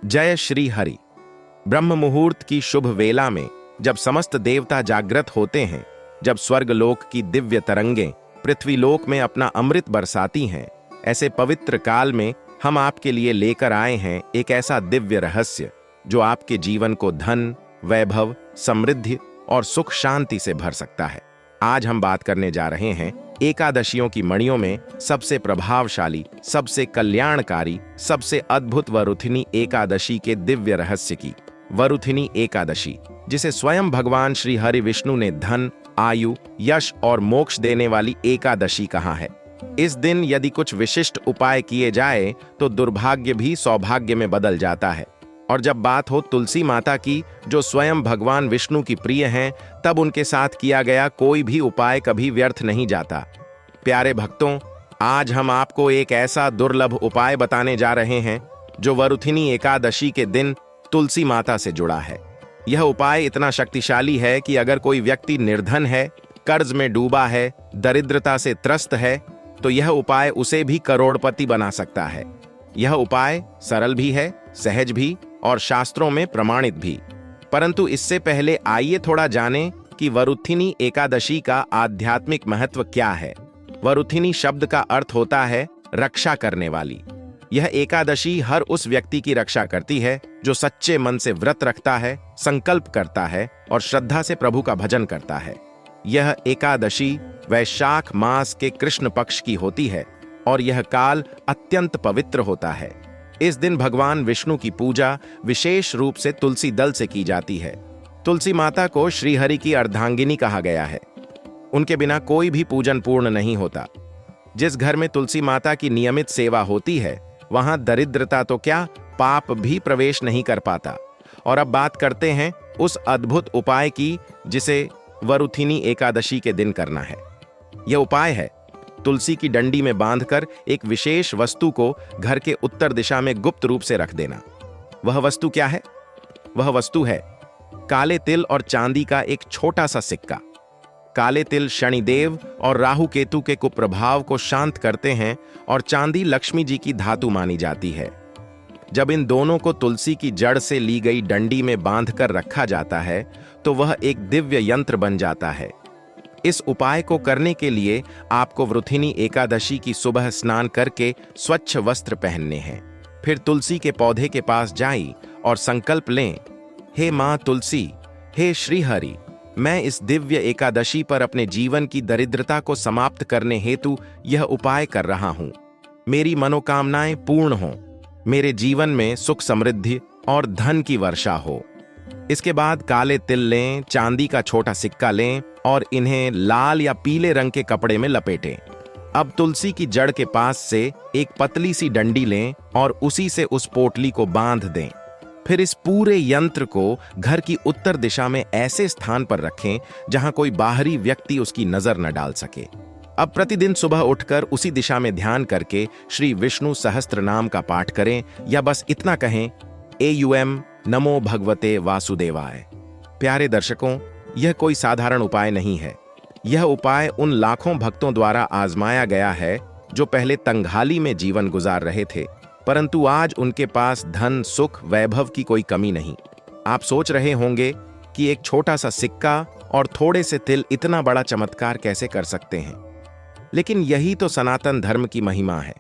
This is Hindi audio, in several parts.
जय श्री हरि। ब्रह्म मुहूर्त की शुभ वेला में जब समस्त देवता जागृत होते हैं, जब स्वर्गलोक की दिव्य तरंगें पृथ्वीलोक में अपना अमृत बरसाती हैं, ऐसे पवित्र काल में हम आपके लिए लेकर आए हैं एक ऐसा दिव्य रहस्य जो आपके जीवन को धन, वैभव, समृद्धि और सुख शांति से भर सकता है। आज हम बात करने जा रहे हैं एकादशियों की मणियों में सबसे प्रभावशाली, सबसे कल्याणकारी, सबसे अद्भुत वरुथिनी एकादशी के दिव्य रहस्य की। वरुथिनी एकादशी, जिसे स्वयं भगवान श्री हरि विष्णु ने धन, आयु, यश और मोक्ष देने वाली एकादशी कहा है। इस दिन यदि कुछ विशिष्ट उपाय किए जाए तो दुर्भाग्य भी सौभाग्य में बदल जाता है। और जब बात हो तुलसी माता की, जो स्वयं भगवान विष्णु की प्रिय हैं, तब उनके साथ किया गया कोई भी उपाय कभी व्यर्थ नहीं जाता। प्यारे भक्तों, आज हम आपको एक ऐसा दुर्लभ उपाय बताने जा रहे हैं जो वरुथिनी एकादशी के दिन तुलसी माता से जुड़ा है। यह उपाय इतना शक्तिशाली है कि अगर कोई व्यक्ति निर्धन है, कर्ज में डूबा है, दरिद्रता से त्रस्त है, तो यह उपाय उसे भी करोड़पति बना सकता है। यह उपाय सरल भी है, सहज भी और शास्त्रों में प्रमाणित भी। परंतु इससे पहले आइए थोड़ा जानें कि वरुथिनी एकादशी का आध्यात्मिक महत्व क्या है। वरुथिनी शब्द का अर्थ होता है रक्षा करने वाली। यह एकादशी हर उस व्यक्ति की रक्षा करती है जो सच्चे मन से व्रत रखता है, संकल्प करता है और श्रद्धा से प्रभु का भजन करता है। यह एकादशी वैशाख मास के कृष्ण पक्ष की होती है और यह काल अत्यंत पवित्र होता है। इस दिन भगवान विष्णु की पूजा विशेष रूप से तुलसी दल से की जाती है। तुलसी माता को श्रीहरि की अर्धांगिनी कहा गया है। उनके बिना कोई भी पूजन पूर्ण नहीं होता। जिस घर में तुलसी माता की नियमित सेवा होती है, वहां दरिद्रता तो क्या, पाप भी प्रवेश नहीं कर पाता। और अब बात करते हैं उस अद्भुत उपाय की जिसे वरुथिनी एकादशी के दिन करना है। यह उपाय है तुलसी की डंडी में बांधकर एक विशेष वस्तु को घर के उत्तर दिशा में गुप्त रूप से रख देना। वह वस्तु क्या है? वह वस्तु है काले तिल और चांदी का एक छोटा सा सिक्का। काले तिल शनिदेव और राहु केतु के कुप्रभाव को शांत करते हैं और चांदी लक्ष्मी जी की धातु मानी जाती है। जब इन दोनों को तुलसी की जड़ से ली गई डंडी में बांधकर रखा जाता है तो वह एक दिव्य यंत्र बन जाता है। इस उपाय को करने के लिए आपको वरुथिनी एकादशी की सुबह स्नान करके स्वच्छ वस्त्र पहनने हैं। फिर तुलसी के पौधे के पास जाएं और संकल्प लें, हे मां तुलसी, हे श्री हरि, मैं इस दिव्य एकादशी पर अपने जीवन की दरिद्रता को समाप्त करने हेतु यह उपाय कर रहा हूं। मेरी मनोकामनाएं पूर्ण हों, मेरे जीवन में सुख समृद्धि और धन की वर्षा हो। इसके बाद काले तिल लें, चांदी का छोटा सिक्का लें और इन्हें लाल या पीले रंग के कपड़े में लपेटें। अब तुलसी की जड़ के पास से एक पतली सी डंडी लें और उसी से उस पोटली को बांध दें। फिर इस पूरे यंत्र को घर की उत्तर दिशा में ऐसे स्थान पर रखें जहां कोई बाहरी व्यक्ति उसकी नजर न डाल सके। अब प्रतिदिन सुबह उठकर उसी दिशा में ध्यान करके श्री विष्णु सहस्त्र नाम का पाठ करें या बस इतना कहें, एयुएम नमो भगवते वासुदेवाय। प्यारे दर्शकों, यह कोई साधारण उपाय नहीं है। यह उपाय उन लाखों भक्तों द्वारा आजमाया गया है जो पहले तंगहाली में जीवन गुजार रहे थे, परंतु आज उनके पास धन, सुख, वैभव की कोई कमी नहीं। आप सोच रहे होंगे कि एक छोटा सा सिक्का और थोड़े से तिल इतना बड़ा चमत्कार कैसे कर सकते हैं, लेकिन यही तो सनातन धर्म की महिमा है।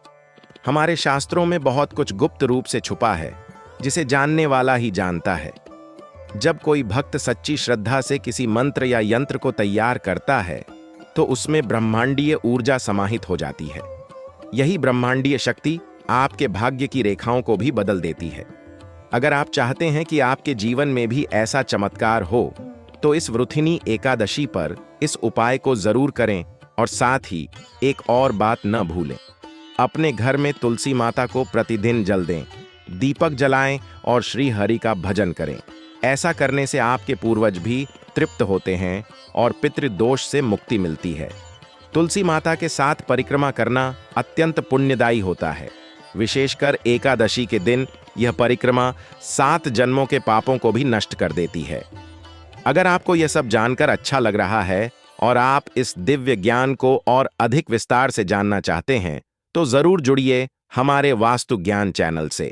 हमारे शास्त्रों में बहुत कुछ गुप्त रूप से छुपा है जिसे जानने वाला ही जानता है। जब कोई भक्त सच्ची श्रद्धा से किसी मंत्र या यंत्र को तैयार करता है तो उसमें ब्रह्मांडीय ऊर्जा समाहित हो जाती है। यही ब्रह्मांडीय शक्ति आपके भाग्य की रेखाओं को भी बदल देती है। अगर आप चाहते हैं कि आपके जीवन में भी ऐसा चमत्कार हो तो इस वरुथिनी एकादशी पर इस उपाय को जरूर करें। और साथ ही एक और बात न भूलें, अपने घर में तुलसी माता को प्रतिदिन जल दें, दीपक जलाएं और श्री हरि का भजन करें। ऐसा करने से आपके पूर्वज भी तृप्त होते हैं और पितृदोष से मुक्ति मिलती है। तुलसी माता के साथ परिक्रमा करना अत्यंत पुण्यदायी होता है। विशेषकर एकादशी के दिन यह परिक्रमा 7 जन्मों के पापों को भी नष्ट कर देती है। अगर आपको यह सब जानकर अच्छा लग रहा है और आप इस दिव्य ज्ञान को और अधिक विस्तार से जानना चाहते हैं तो जरूर जुड़िए हमारे वास्तु ज्ञान चैनल से।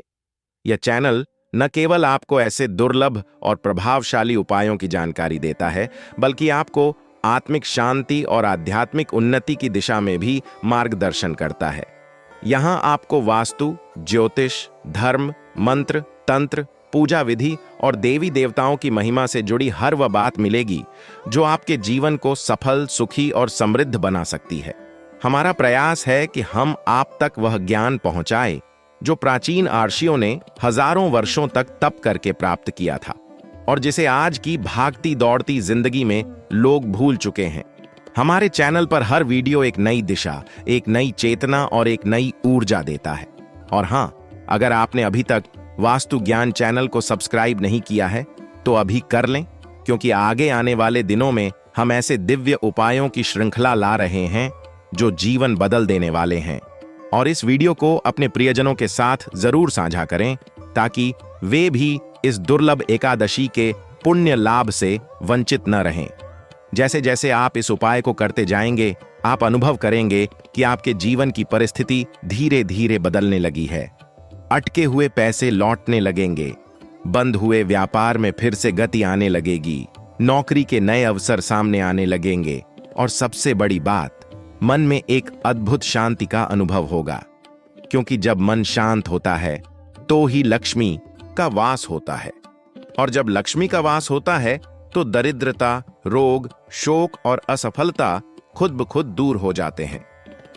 यह चैनल न केवल आपको ऐसे दुर्लभ और प्रभावशाली उपायों की जानकारी देता है, बल्कि आपको आत्मिक शांति और आध्यात्मिक उन्नति की दिशा में भी मार्गदर्शन करता है। यहाँ आपको वास्तु, ज्योतिष, धर्म, मंत्र, तंत्र, पूजा विधि और देवी देवताओं की महिमा से जुड़ी हर वह बात मिलेगी जो आपके जीवन को सफल, सुखी और समृद्ध बना सकती है। हमारा प्रयास है कि हम आप तक वह ज्ञान पहुंचाए जो प्राचीन आर्षियों ने हजारों वर्षों तक तप करके प्राप्त किया था और जिसे आज की भागती दौड़ती जिंदगी में लोग भूल चुके हैं। हमारे चैनल पर हर वीडियो एक नई दिशा, एक नई चेतना और एक नई ऊर्जा देता है। और हाँ, अगर आपने अभी तक वास्तु ज्ञान चैनल को सब्सक्राइब नहीं किया है तो अभी कर लें, क्योंकि आगे आने वाले दिनों में हम ऐसे दिव्य उपायों की श्रृंखला ला रहे हैं जो जीवन बदल देने वाले हैं। और इस वीडियो को अपने प्रियजनों के साथ जरूर साझा करें ताकि वे भी इस दुर्लभ एकादशी के पुण्य लाभ से वंचित न रहें। जैसे जैसे आप इस उपाय को करते जाएंगे, आप अनुभव करेंगे कि आपके जीवन की परिस्थिति धीरे धीरे बदलने लगी है। अटके हुए पैसे लौटने लगेंगे, बंद हुए व्यापार में फिर से गति आने लगेगी, नौकरी के नए अवसर सामने आने लगेंगे और सबसे बड़ी बात, मन में एक अद्भुत शांति का अनुभव होगा। क्योंकि जब मन शांत होता है तो ही लक्ष्मी का वास होता है, और जब लक्ष्मी का वास होता है तो दरिद्रता, रोग, शोक और असफलता खुद ब खुद दूर हो जाते हैं।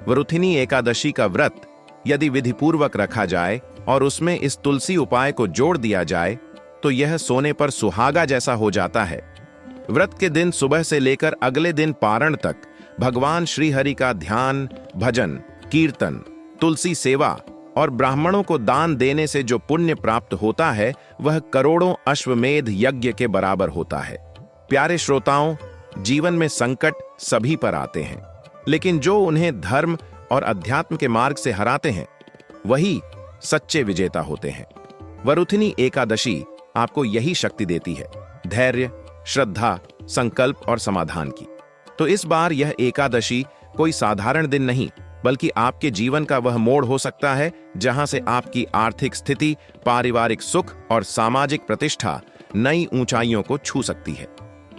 वरुथिनी एकादशी का व्रत यदि विधिपूर्वक रखा जाए और उसमें इस तुलसी उपाय को जोड़ दिया जाए तो यह सोने पर सुहागा जैसा हो जाता है। व्रत के दिन सुबह से लेकर अगले दिन पारण तक भगवान श्री हरि का ध्यान, भजन, कीर्तन, तुलसी सेवा और ब्राह्मणों को दान देने से जो पुण्य प्राप्त होता है वह करोड़ों अश्वमेध यज्ञ के बराबर होता है। प्यारे श्रोताओं, जीवन में संकट सभी पर आते हैं, लेकिन जो उन्हें धर्म और अध्यात्म के मार्ग से हराते हैं वही सच्चे विजेता होते हैं। वरुथिनी एकादशी आपको यही शक्ति देती है, धैर्य, श्रद्धा, संकल्प और समाधान की। तो इस बार यह एकादशी कोई साधारण दिन नहीं, बल्कि आपके जीवन का वह मोड़ हो सकता है जहां से आपकी आर्थिक स्थिति, पारिवारिक सुख और सामाजिक प्रतिष्ठा नई ऊंचाइयों को छू सकती है।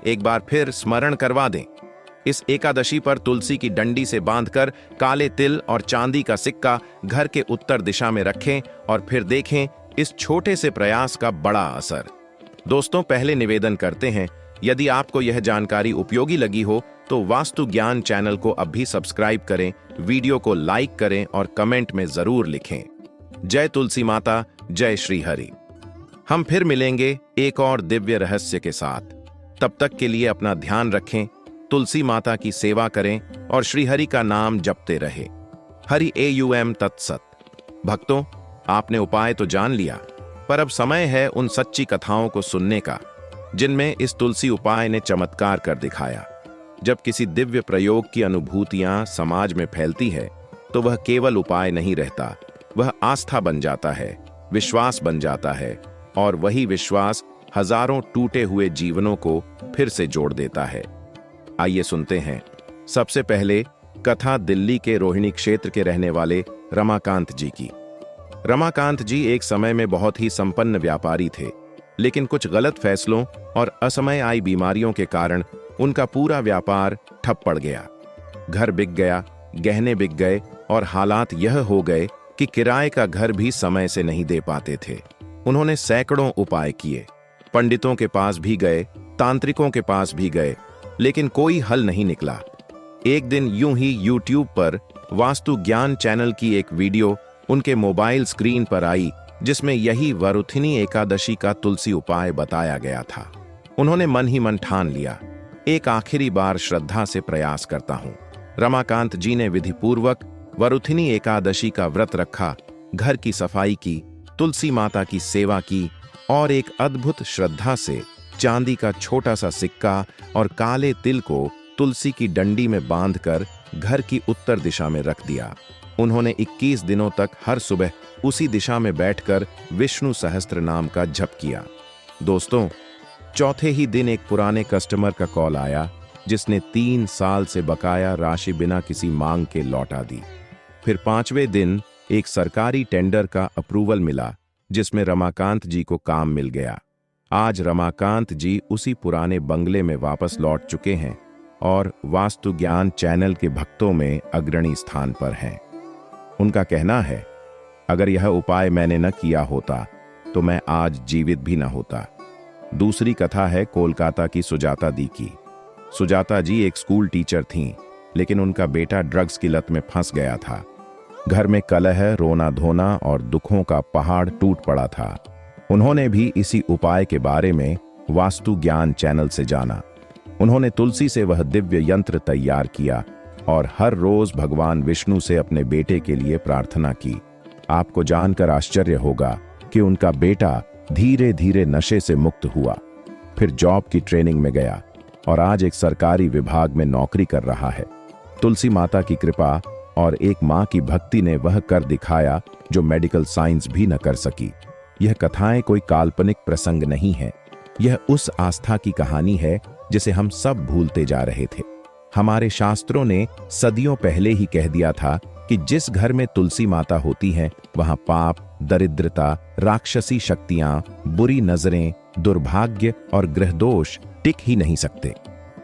एक बार फिर स्मरण करवा दें, इस एकादशी पर तुलसी की डंडी से बांधकर काले तिल और चांदी का सिक्का घर के उत्तर दिशा में रखें और फिर देखें इस छोटे से प्रयास का बड़ा असर। दोस्तों, पहले निवेदन करते हैं, यदि आपको यह जानकारी उपयोगी लगी हो तो वास्तु ज्ञान चैनल को अब भी सब्सक्राइब करें, वीडियो को लाइक करें और कमेंट में जरूर लिखें। जय तुलसी माता, जय श्री हरि। हम फिर मिलेंगे एक और दिव्य रहस्य के साथ। तब तक के लिए अपना ध्यान रखें, तुलसी माता की सेवा करें और श्री हरि का नाम जपते रहे। हरि AUM तत्सत। भक्तों, आपने उपाय तो जान लिया, पर अब समय है उन सच्ची कथाओं को सुनने का जिनमें इस तुलसी उपाय ने चमत्कार कर दिखाया। जब किसी दिव्य प्रयोग की अनुभूतियां समाज में फैलती है तो वह केवल उपाय नहीं रहता, वह आस्था बन जाता है, विश्वास बन जाता है, और वही विश्वास हजारों टूटे हुए जीवनों को फिर से जोड़ देता है। आइए सुनते हैं। सबसे पहले कथा दिल्ली के रोहिणी क्षेत्र के रहने वाले रमाकांत जी की। रमाकांत जी एक समय में बहुत ही संपन्न व्यापारी थे, लेकिन कुछ गलत फैसलों और असमय आई बीमारियों के कारण उनका पूरा व्यापार ठप पड़ गया। घर बिक गया, गहने बिक गए और हालात यह हो गए कि किराए का घर भी समय से नहीं दे पाते थे। उन्होंने सैकड़ों उपाय किए, पंडितों के पास भी गए, तांत्रिकों के पास भी गए, लेकिन कोई हल नहीं निकला। एक दिन यूं ही YouTube पर वास्तु ज्ञान चैनल की एक वीडियो उनके मोबाइल स्क्रीन पर आई जिसमें यही वरुथिनी एकादशी का तुलसी उपाय बताया गया था। उन्होंने मन ही मन ठान लिया, एक आखिरी बार श्रद्धा से प्रयास करता हूं। रमाकांत जी ने विधिपूर्वक वरुथिनी एकादशी का व्रत रखा, घर की सफाई की, तुलसी माता की सेवा की और एक अद्भुत श्रद्धा से चांदी का छोटा सा सिक्का और काले तिल को तुलसी की डंडी में बांधकर घर की उत्तर दिशा में रख दिया। उन्होंने 21 दिनों तक हर सुबह उसी दिशा में बैठकर विष्णु सहस्त्र नाम का जप किया। दोस्तों, चौथे ही दिन एक पुराने कस्टमर का कॉल आया जिसने 3 साल से बकाया राशि बिना किसी मांग के लौटा दी। फिर 5वें दिन एक सरकारी टेंडर का अप्रूवल मिला जिसमें रमाकांत जी को काम मिल गया। आज रमाकांत जी उसी पुराने बंगले में वापस लौट चुके हैं और वास्तु ज्ञान चैनल के भक्तों में अग्रणी स्थान पर हैं। उनका कहना है, अगर यह उपाय मैंने न किया होता तो मैं आज जीवित भी न होता। दूसरी कथा है कोलकाता की सुजाता दी की। सुजाता जी एक स्कूल टीचर थीं, लेकिन उनका बेटा ड्रग्स की लत में फंस गया था। घर में कलह, रोना धोना और दुखों का पहाड़ टूट पड़ा था। उन्होंने भी इसी उपाय के बारे में वास्तु ज्ञान चैनल से जाना। उन्होंने तुलसी से वह दिव्य यंत्र तैयार किया और हर रोज भगवान विष्णु से अपने बेटे के लिए प्रार्थना की। आपको जानकर आश्चर्य होगा कि उनका बेटा धीरे धीरे नशे से मुक्त हुआ, फिर जॉब की ट्रेनिंग में गया और आज एक सरकारी विभाग में नौकरी कर रहा है। तुलसी माता की कृपा और एक मां की भक्ति ने वह कर दिखाया जो मेडिकल साइंस भी न कर सकी। यह कथाएं कोई काल्पनिक प्रसंग नहीं है, यह उस आस्था की कहानी है जिसे हम सब भूलते जा रहे थे। हमारे शास्त्रों ने सदियों पहले ही कह दिया था कि जिस घर में तुलसी माता होती है वहां पाप, दरिद्रता, राक्षसी शक्तियां, बुरी नजरें, दुर्भाग्य और ग्रह दोष टिक ही नहीं सकते।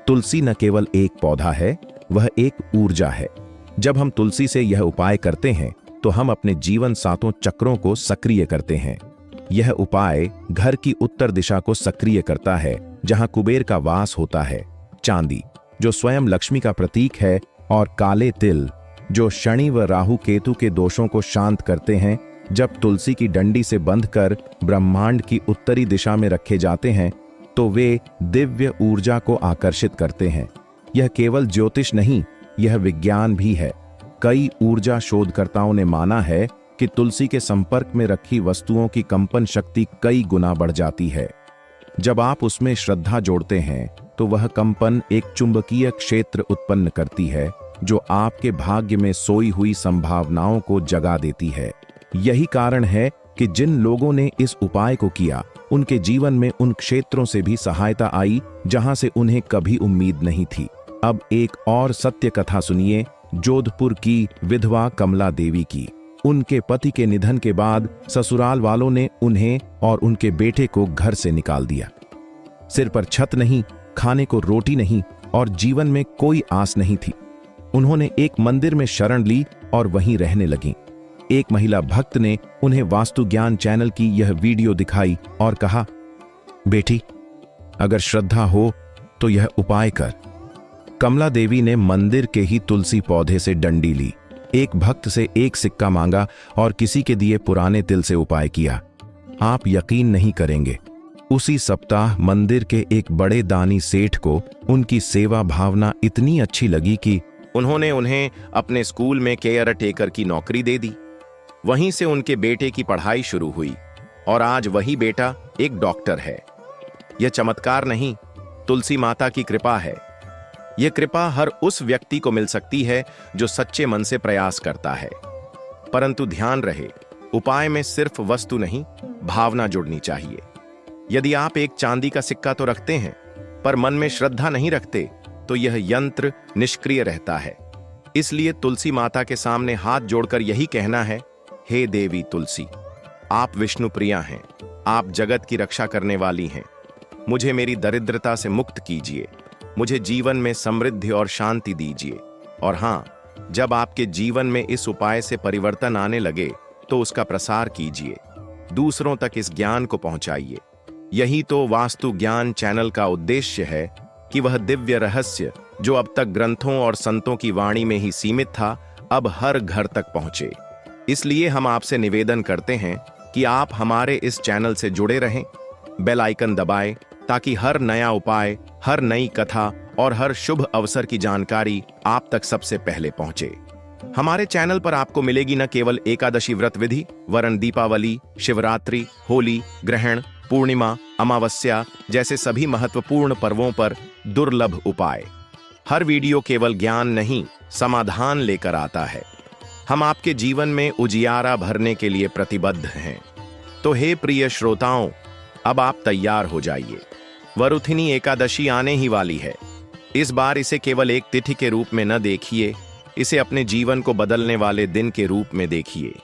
तुलसी न केवल एक पौधा है, वह एक ऊर्जा है। जब हम तुलसी से यह उपाय करते हैं तो हम अपने जीवन सातों चक्रों को सक्रिय करते हैं। यह उपाय घर की उत्तर दिशा को सक्रिय करता है, जहां कुबेर का वास होता है। चांदी, जो स्वयं लक्ष्मी का प्रतीक है, और काले तिल, जो शनि व राहु केतु के दोषों को शांत करते हैं, जब तुलसी की डंडी से बंधकर ब्रह्मांड की उत्तरी दिशा में रखे जाते हैं तो वे दिव्य ऊर्जा को आकर्षित करते हैं। यह केवल ज्योतिष नहीं, यह विज्ञान भी है। कई ऊर्जा शोधकर्ताओं ने माना है कि तुलसी के संपर्क में रखी वस्तुओं की कंपन शक्ति कई गुना बढ़ जाती है। जब आप उसमें श्रद्धा जोड़ते हैं तो वह कंपन एक चुंबकीय क्षेत्र उत्पन्न करती है जो आपके भाग्य में सोई हुई संभावनाओं को जगा देती है। यही कारण है कि जिन लोगों ने इस उपाय को किया उनके जीवन में उन क्षेत्रों से भी सहायता आई जहां से उन्हें कभी उम्मीद नहीं थी। अब एक और सत्य कथा सुनिए जोधपुर की विधवा कमला देवी की। उनके पति के निधन के बाद ससुराल वालों ने उन्हें और उनके बेटे को घर से निकाल दिया। सिर पर छत नहीं, खाने को रोटी नहीं और जीवन में कोई आस नहीं थी। उन्होंने एक मंदिर में शरण ली और वहीं रहने लगीं। एक महिला भक्त ने उन्हें वास्तु ज्ञान चैनल की यह वीडियो दिखाई और कहा, बेटी, अगर श्रद्धा हो तो यह उपाय कर। कमला देवी ने मंदिर के ही तुलसी पौधे से डंडी ली, एक भक्त से एक सिक्का मांगा और किसी के दिए पुराने तिल से उपाय किया। आप यकीन नहीं करेंगे, उसी सप्ताह मंदिर के एक बड़े दानी सेठ को उनकी सेवा भावना इतनी अच्छी लगी कि उन्होंने उन्हें अपने स्कूल में केयर टेकर की नौकरी दे दी। वहीं से उनके बेटे की पढ़ाई शुरू हुई और आज वही बेटा एक डॉक्टर है। यह चमत्कार नहीं, तुलसी माता की कृपा है। यह कृपा हर उस व्यक्ति को मिल सकती है जो सच्चे मन से प्रयास करता है। परंतु ध्यान रहे, उपाय में सिर्फ वस्तु नहीं, भावना जुड़नी चाहिए। यदि आप एक चांदी का सिक्का तो रखते हैं पर मन में श्रद्धा नहीं रखते तो यह यंत्र निष्क्रिय रहता है। इसलिए तुलसी माता के सामने हाथ जोड़कर यही कहना है, हे देवी तुलसी, आप विष्णु प्रिया हैं, आप जगत की रक्षा करने वाली हैं। मुझे मेरी दरिद्रता से मुक्त कीजिए, मुझे जीवन में समृद्धि और शांति दीजिए। और हाँ, जब आपके जीवन में इस उपाय से परिवर्तन आने लगे तो उसका प्रसार कीजिए, दूसरों तक इस ज्ञान को पहुंचाइए। यही तो वास्तु ज्ञान चैनल का उद्देश्य है कि वह दिव्य रहस्य जो अब तक ग्रंथों और संतों की वाणी में ही सीमित था, अब हर घर तक पहुंचे। इसलिए हम आपसे निवेदन करते हैं कि आप हमारे इस चैनल से जुड़े रहें, बेल आइकन दबाएं ताकि हर नया उपाय, हर नई कथा और हर शुभ अवसर की जानकारी आप तक सबसे पहले पहुंचे। हमारे चैनल पर आपको मिलेगी न केवल एकादशी व्रत विधि, वरन दीपावली, शिवरात्रि, होली, ग्रहण, पूर्णिमा, अमावस्या जैसे सभी महत्वपूर्ण पर्वों पर दुर्लभ उपाय। हर वीडियो केवल ज्ञान नहीं, समाधान लेकर आता है। हम आपके जीवन में उजियारा भरने के लिए प्रतिबद्ध हैं। तो हे प्रिय श्रोताओं, अब आप तैयार हो जाइए। वरुथिनी एकादशी आने ही वाली है। इस बार इसे केवल एक तिथि के रूप में न देखिए, इसे अपने जीवन को बदलने वाले दिन के रूप में देखिए।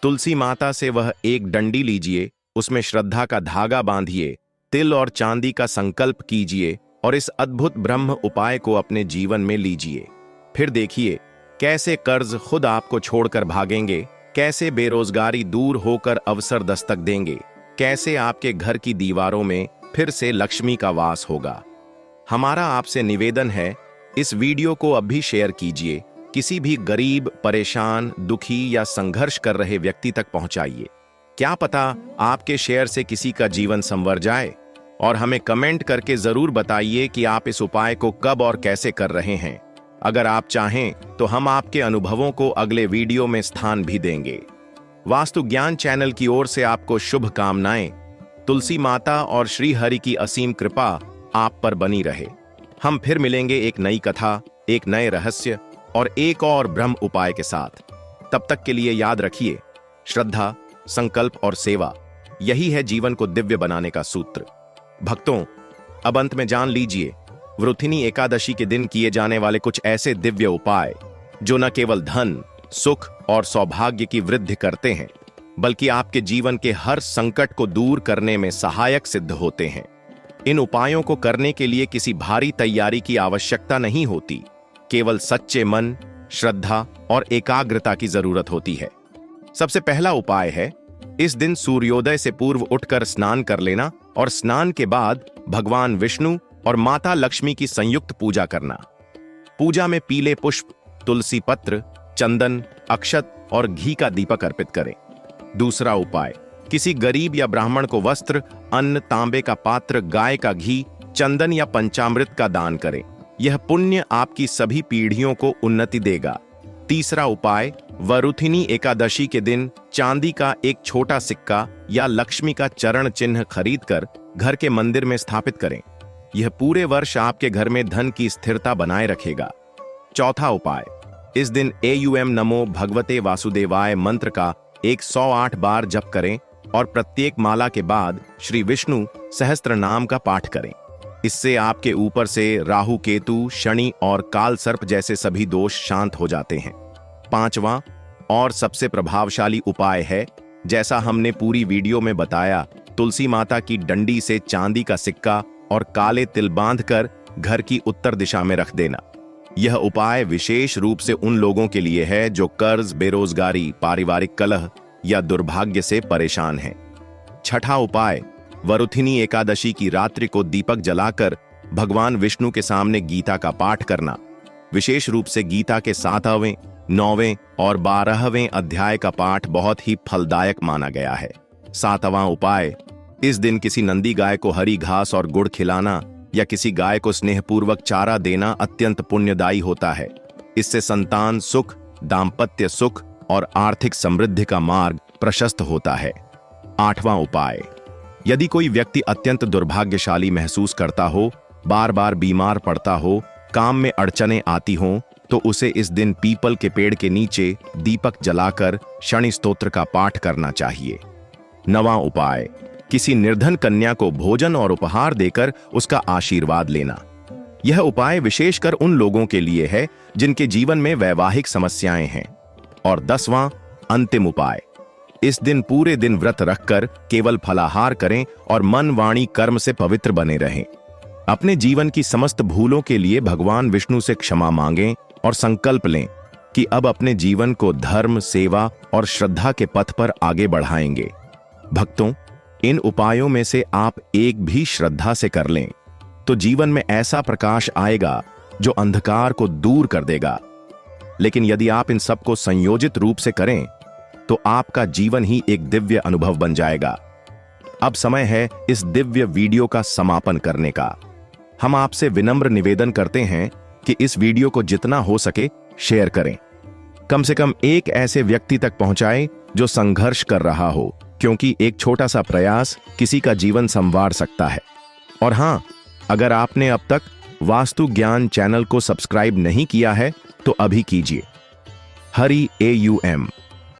तुलसी माता से वह एक डंडी लीजिए, उसमें श्रद्धा का धागा बांधिए, तिल और चांदी का संकल्प कीजिए और इस अद्भुत ब्रह्म उपाय को अपने जीवन में लीजिए। फिर देखिए कैसे कर्ज खुद आपको छोड़कर भागेंगे, कैसे बेरोजगारी दूर होकर अवसर दस्तक देंगे, कैसे आपके घर की दीवारों में फिर से लक्ष्मी का वास होगा। हमारा आपसे निवेदन है, इस वीडियो को अब भी शेयर कीजिए, किसी भी गरीब, परेशान, दुखी या संघर्ष कर रहे व्यक्ति तक पहुंचाइए। क्या पता आपके शेयर से किसी का जीवन संवर जाए। और हमें कमेंट करके जरूर बताइए कि आप इस उपाय को कब और कैसे कर रहे हैं। अगर आप चाहें तो हम आपके अनुभवों को अगले वीडियो में स्थान भी देंगे। वास्तु ज्ञान चैनल की ओर से आपको शुभकामनाएं। तुलसी माता और श्री हरि की असीम कृपा आप पर बनी रहे। हम फिर मिलेंगे एक नई कथा, एक नए रहस्य और एक और ब्रह्म उपाय के साथ। तब तक के लिए याद रखिए, श्रद्धा, संकल्प और सेवा, यही है जीवन को दिव्य बनाने का सूत्र। भक्तों, अब अंत में जान लीजिए वृथिनी एकादशी के दिन किए जाने वाले कुछ ऐसे दिव्य उपाय जो न केवल धन, सुख और सौभाग्य की वृद्धि करते हैं, बल्कि आपके जीवन के हर संकट को दूर करने में सहायक सिद्ध होते हैं। इन उपायों को करने के लिए किसी भारी तैयारी की आवश्यकता नहीं होती, केवल सच्चे मन, श्रद्धा और एकाग्रता की जरूरत होती है। सबसे पहला उपाय है, इस दिन सूर्योदय से पूर्व उठकर स्नान कर लेना और स्नान के बाद भगवान विष्णु और माता लक्ष्मी की संयुक्त पूजा करना। पूजा में पीले पुष्प, तुलसी पत्र, चंदन, अक्षत और घी का दीपक अर्पित करें। दूसरा उपाय, किसी गरीब या ब्राह्मण को वस्त्र, अन्न, तांबे का पात्र, गाय का घी, चंदन या पंचामृत का दान करें। यह पुण्य आपकी सभी पीढ़ियों को उन्नति देगा। तीसरा उपाय, वरुथिनी एकादशी के दिन चांदी का एक छोटा सिक्का या लक्ष्मी का चरण चिन्ह खरीदकर घर के मंदिर में स्थापित करें। यह पूरे वर्ष आपके घर में धन की स्थिरता बनाए रखेगा। चौथा उपाय, इस दिन एयूएम नमो भगवते वासुदेवाय मंत्र का 108 बार जप करें और प्रत्येक माला के बाद श्री विष्णु सहस्त्र नाम का पाठ करें। इससे आपके ऊपर से राहु, केतु, शनि और काल सर्प जैसे सभी दोष शांत हो जाते हैं। पांचवां और सबसे प्रभावशाली उपाय है, जैसा हमने पूरी वीडियो में बताया, तुलसी माता की डंडी से चांदी का सिक्का और काले तिल बांधकर घर की उत्तर दिशा में रख देना। यह उपाय विशेष रूप से उन लोगों के लिए है जो कर्ज, बेरोजगारी, पारिवारिक कलह या दुर्भाग्य से परेशान हैं। छठा उपाय, वरुथिनी एकादशी की रात्रि को दीपक जलाकर भगवान विष्णु के सामने गीता का पाठ करना। विशेष रूप से गीता के 7वें, 9वें और 12वें अध्याय का पाठ बहुत ही फलदायक माना गया है। 7वां उपाय, इस दिन किसी नंदी गाय को हरी घास और गुड़ खिलाना या किसी गाय को स्नेहपूर्वक चारा देना अत्यंत पुण्यदायी होता है। इससे संतान सुख, दाम्पत्य सुख और आर्थिक समृद्धि का मार्ग प्रशस्त होता है। 8वां उपाय, यदि कोई व्यक्ति अत्यंत दुर्भाग्यशाली महसूस करता हो, बार बार बीमार पड़ता हो, काम में अड़चनें आती हों, तो उसे इस दिन पीपल के पेड़ के नीचे दीपक जलाकर शनि स्तोत्र का पाठ करना चाहिए। 9वां उपाय, किसी निर्धन कन्या को भोजन और उपहार देकर उसका आशीर्वाद लेना। यह उपाय विशेषकर उन लोगों के लिए है जिनके जीवन में वैवाहिक समस्याएं हैं। और 10वां अंतिम उपाय, इस दिन पूरे दिन व्रत रखकर केवल फलाहार करें और मन, वाणी, कर्म से पवित्र बने रहें। अपने जीवन की समस्त भूलों के लिए भगवान विष्णु से क्षमा मांगें और संकल्प लें कि अब अपने जीवन को धर्म, सेवा और श्रद्धा के पथ पर आगे बढ़ाएंगे। भक्तों, इन उपायों में से आप एक भी श्रद्धा से कर लें तो जीवन में ऐसा प्रकाश आएगा जो अंधकार को दूर कर देगा। लेकिन यदि आप इन सबको संयोजित रूप से करें तो आपका जीवन ही एक दिव्य अनुभव बन जाएगा। अब समय है इस दिव्य वीडियो का समापन करने का। हम आपसे विनम्र निवेदन करते हैं कि इस वीडियो को जितना हो सके शेयर करें। कम से कम एक ऐसे व्यक्ति तक पहुंचाएं जो संघर्ष कर रहा हो, क्योंकि एक छोटा सा प्रयास किसी का जीवन संवार सकता है। और हां, अगर आपने अब तक वास्तु ज्ञान चैनल को सब्सक्राइब नहीं किया है तो अभी कीजिए। हरि AUM